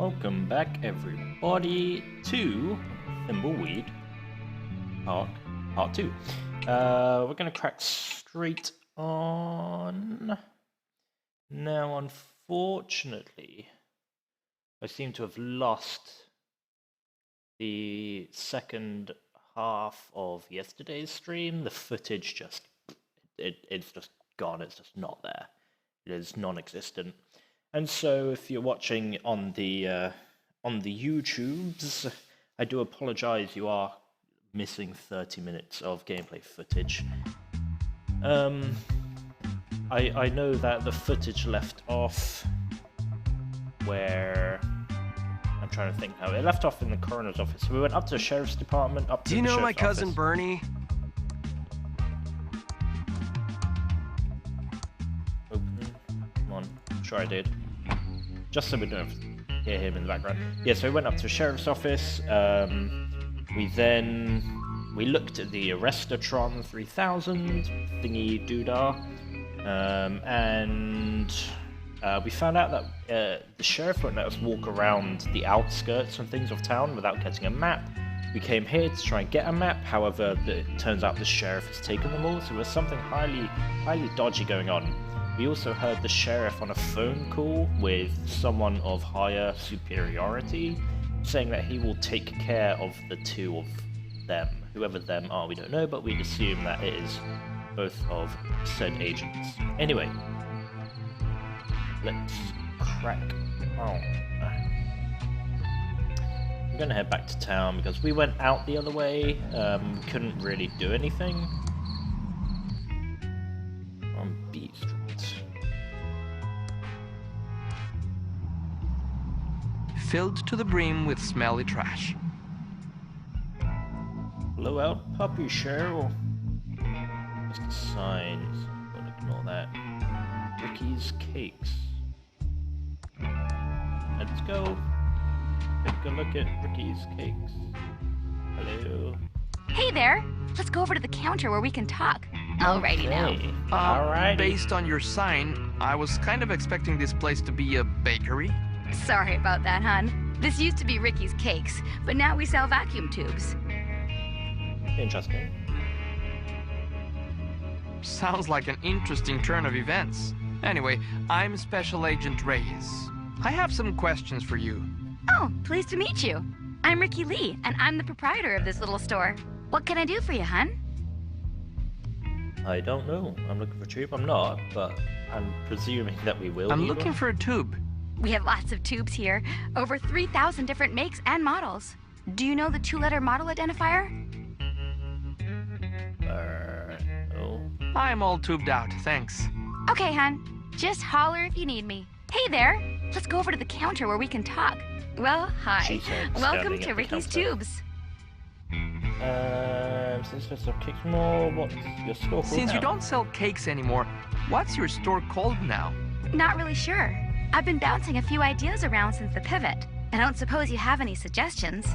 Welcome back, everybody, to Thimbleweed Part 2. We're going to crack straight on. Now, unfortunately, I seem to have lost the second half of yesterday's stream. The footage just, it's just gone. It's just not there. It is non-existent. And so, if you're watching on the YouTubes, I do apologize. You are missing 30 minutes of gameplay footage. I know that the footage left off where I'm trying to think now. It left off in the coroner's office. We went up to the sheriff's department. Up to Do you the know my sheriff's cousin office. Bernie? Come on, I'm sure I did. Just so we don't hear him in the background. Yeah, so we went up to the sheriff's office. We looked at the Arrestatron 3000 thingy doodah, and we found out that the sheriff won't let us walk around the outskirts and things of town without getting a map. We came here to try and get a map, however, it turns out the sheriff has taken them all, so there's something highly dodgy going on. We also heard the sheriff on a phone call with someone of higher superiority, saying that he will take care of the two of them. Whoever them are, we don't know, but we'd assume that it is both of said agents. Anyway, let's crack on. I'm gonna head back to town because we went out the other way. Couldn't really do anything on B Street. Filled to the brim with smelly trash. Blow out puppy Cheryl. Just the signs. Don't ignore that. Rickeys Cakes. Let's go. Take a look at Rickeys Cakes. Hello. Hey there! Let's go over to the counter where we can talk. Alrighty now. Alrighty. Based on your sign, I was kind of expecting this place to be a bakery. Sorry about that, hon. This used to be Rickeys Cakes, but now we sell vacuum tubes. Interesting. Sounds like an interesting turn of events. Anyway, I'm Special Agent Reyes. I have some questions for you. Oh, pleased to meet you. I'm Ricky Lee, and I'm the proprietor of this little store. What can I do for you, hon? I don't know. I'm looking for a tube. I'm not, but I'm presuming that we will. I'm looking for a tube. We have lots of tubes here. Over 3,000 different makes and models. Do you know the two-letter model identifier? No. I'm all tubed out, thanks. Okay, hon. Just holler if you need me. Hey there! Let's go over to the counter where we can talk. Well, hi. She said, Welcome standing to at the Rickeys counter. Tubes. Since there's some cakes more, what's your store called Since now? you don't sell cakes anymore, what's your store called now? Not really sure. I've been bouncing a few ideas around since the pivot. I don't suppose you have any suggestions.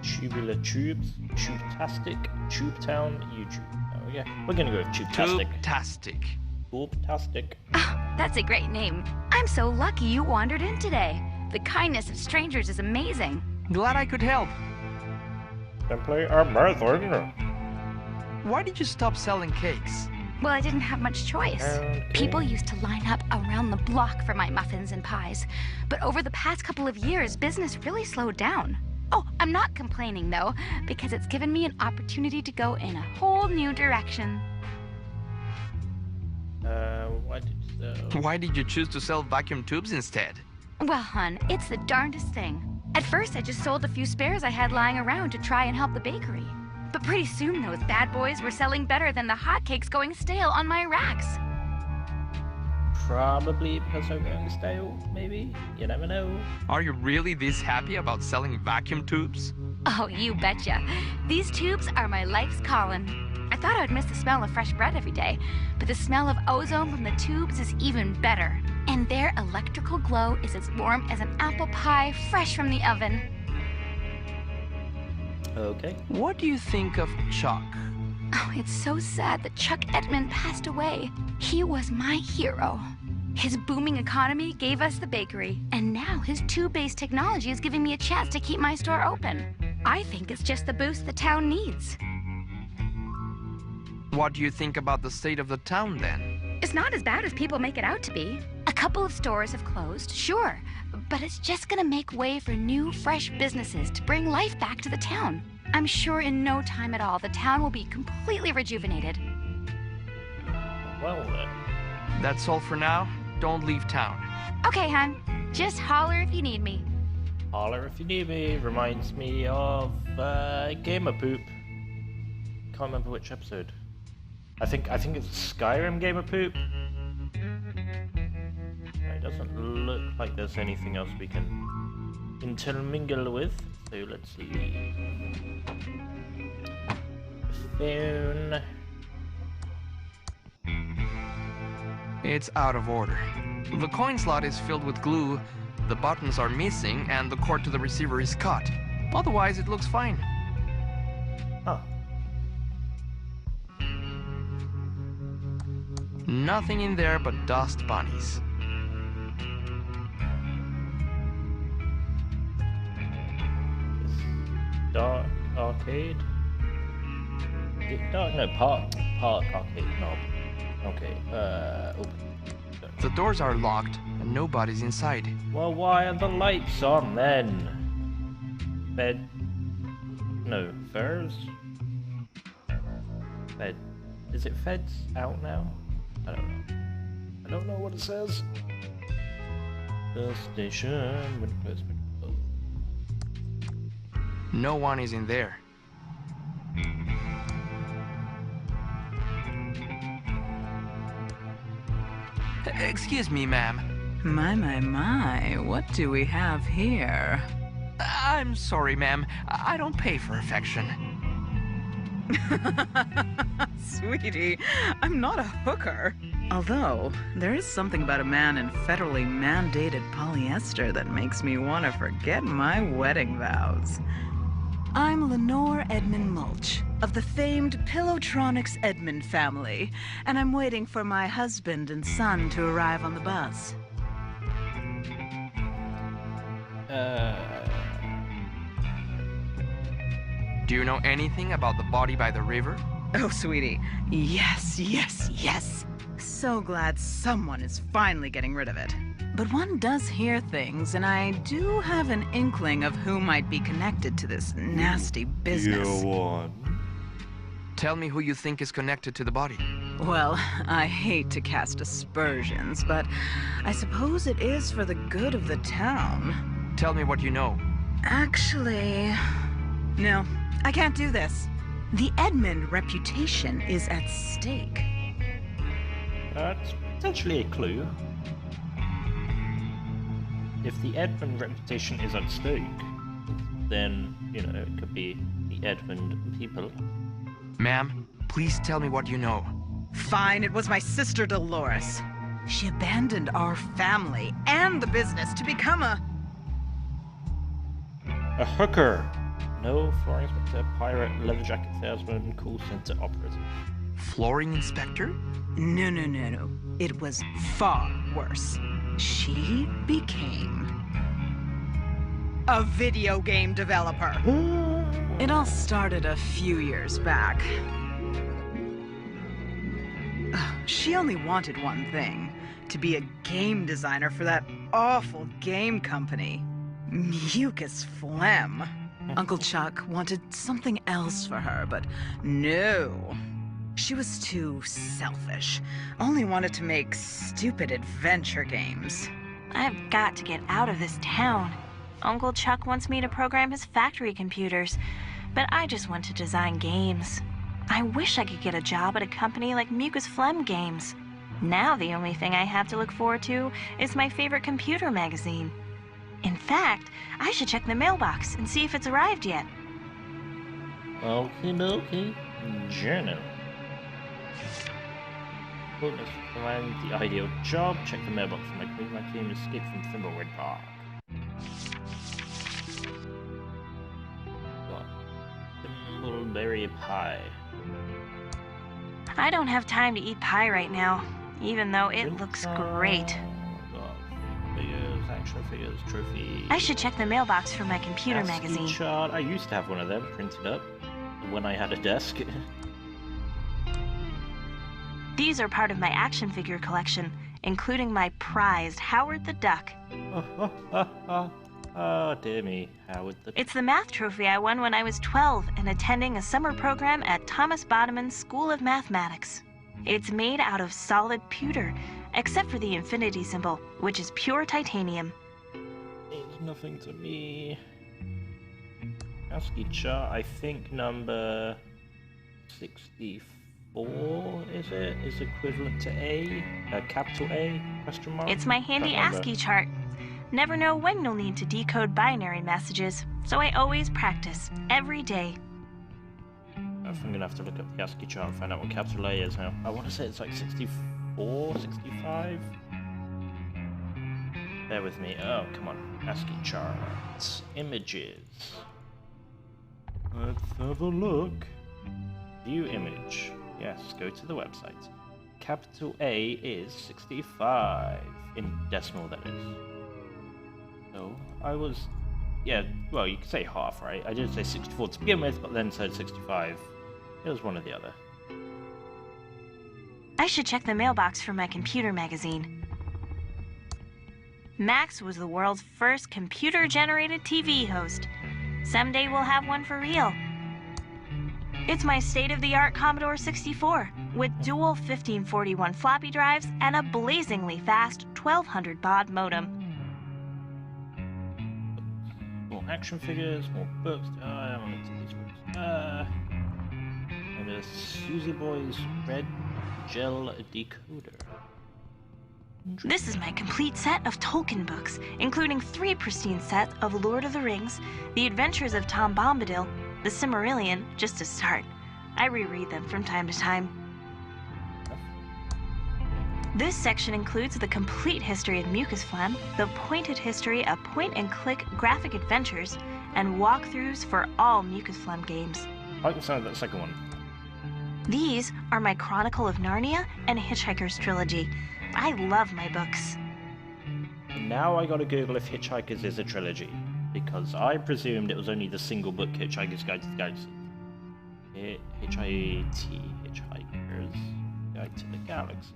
Tubular Tubes, Tube-tastic, Tube Town, YouTube. Oh yeah, we're gonna go with Tube-tastic. Tube-tastic. Tube-tastic. Oh, that's a great name. I'm so lucky you wandered in today. The kindness of strangers is amazing. Glad I could help. Simply amazing. Why did you stop selling cakes? Well, I didn't have much choice. Okay. People used to line up around the block for my muffins and pies. But over the past couple of years, business really slowed down. Oh, I'm not complaining though, because it's given me an opportunity to go in a whole new direction. Why did you choose to sell vacuum tubes instead? Well, hon, it's the darndest thing. At first, I just sold a few spares I had lying around to try and help the bakery. But pretty soon, those bad boys were selling better than the hotcakes going stale on my racks. Probably because they're going stale, maybe? You never know. Are you really this happy about selling vacuum tubes? Oh, you betcha. These tubes are my life's calling. I thought I would miss the smell of fresh bread every day, but the smell of ozone from the tubes is even better. And their electrical glow is as warm as an apple pie fresh from the oven. Okay. What do you think of Chuck? Oh, it's so sad that Chuck Edmund passed away. He was my hero. His booming economy gave us the bakery, and now his tube-based technology is giving me a chance to keep my store open. I think it's just the boost the town needs. What do you think about the state of the town then? It's not as bad as people make it out to be. A couple of stores have closed, sure, but it's just gonna make way for new, fresh businesses to bring life back to the town. I'm sure in no time at all, the town will be completely rejuvenated. Well then. That's all for now. Don't leave town. Okay, hon. Just holler if you need me. Holler if you need me. Reminds me of Gamer Poop. Can't remember which episode. I think it's Skyrim Gamer Poop. It doesn't look like there's anything else we can intermingle with. So let's leave. Phone. It's out of order. The coin slot is filled with glue, the buttons are missing, and the cord to the receiver is cut. Otherwise, it looks fine. Oh. Nothing in there but dust bunnies. Dark arcade? Dark, no, park arcade knob. Okay, open. The doors are locked and nobody's inside. Well, why are the lights on then? Bed. No, furs? Bed. Is it feds out now? I don't know. I don't know what it says. The station. When closed, when closed. No one is in there. Excuse me, ma'am. My, what do we have here? I'm sorry, ma'am. I don't pay for affection. Sweetie, I'm not a hooker. Although, there is something about a man in federally mandated polyester that makes me want to forget my wedding vows. I'm Lenore Edmund Mulch, of the famed Pillowtronics Edmund family, and I'm waiting for my husband and son to arrive on the bus. Do you know anything about the body by the river? Oh, sweetie, yes. So glad someone is finally getting rid of it. But one does hear things, and I do have an inkling of who might be connected to this nasty business. Tell me who you think is connected to the body. Well, I hate to cast aspersions, but I suppose it is for the good of the town. Tell me what you know. Actually, no, I can't do this. The Edmund reputation is at stake. That's potentially a clue. If the Edmund reputation is at stake, then, you know, it could be the Edmund people. Ma'am, please tell me what you know. Fine, it was my sister Dolores. She abandoned our family and the business to become a hooker. No, flooring inspector, pirate, leather jacket salesman, call center operative. Flooring inspector? No. It was far worse. She became a video game developer. It all started a few years back. She only wanted one thing, to be a game designer for that awful game company, Mucus Phlegm. Uncle Chuck wanted something else for her, but no. She was too selfish. Only wanted to make stupid adventure games. I've got to get out of this town. Uncle Chuck wants me to program his factory computers, but I just want to design games. I wish I could get a job at a company like Mucus Phlegm Games. Now the only thing I have to look forward to is my favorite computer magazine. In fact, I should check the mailbox and see if it's arrived yet. Okie dokie. Journal. Let's find the ideal job. Check the mailbox for my team. Escape from Thimbleweed Park. Thimbleberry pie. I don't have time to eat pie right now. even though it looks great. Figures, action figures, trophies. I should check the mailbox for my computer ASCII magazine. chart. I used to have one of them printed up when I had a desk. These are part of my action figure collection, including my prized Howard the Duck. Oh, dear me, Howard the... It's the math trophy I won when I was 12 and attending a summer program at Thomas Bodeman's School of Mathematics. It's made out of solid pewter, except for the infinity symbol, which is pure titanium. Means nothing to me. ASCII chart, I think number 64, is it? Is equivalent to A? Capital A? Question mark? It's my handy ASCII chart. Never know when you'll need to decode binary messages, so I always practice, every day. I think I'm gonna have to look up the ASCII chart and find out what capital A is now. I want to say it's like 64, 65? Bear with me. Oh, come on. ASCII chart. Images. Let's have a look. View image. Yes, go to the website. Capital A is 65. In decimal, that is. So, I was... Yeah, well, you could say half, right? I did say 64 to begin with, but then said 65. It was one or the other. I should check the mailbox for my computer magazine. Max was the world's first computer-generated TV host. Someday we'll have one for real. It's my state-of-the-art Commodore 64, with dual 1541 floppy drives and a blazingly fast 1200 baud modem. More action figures, more books. I don't want to these books. And a Susie Boy's red gel decoder. This is my complete set of Tolkien books, including 3 pristine sets of Lord of the Rings, The Adventures of Tom Bombadil, The Silmarillion, just to start. I reread them from time to time. This section includes the complete history of Mucus Phlegm, the pointed history of point-and-click graphic adventures, and walkthroughs for all Mucus Phlegm games. I like the sound of that second one. These are my Chronicle of Narnia and Hitchhiker's Trilogy. I love my books. Now I gotta Google if Hitchhikers is a trilogy, because I presumed it was only the single book Hitchhiker's Guide to the Galaxy. Hitchhiker's Guide to the Galaxy.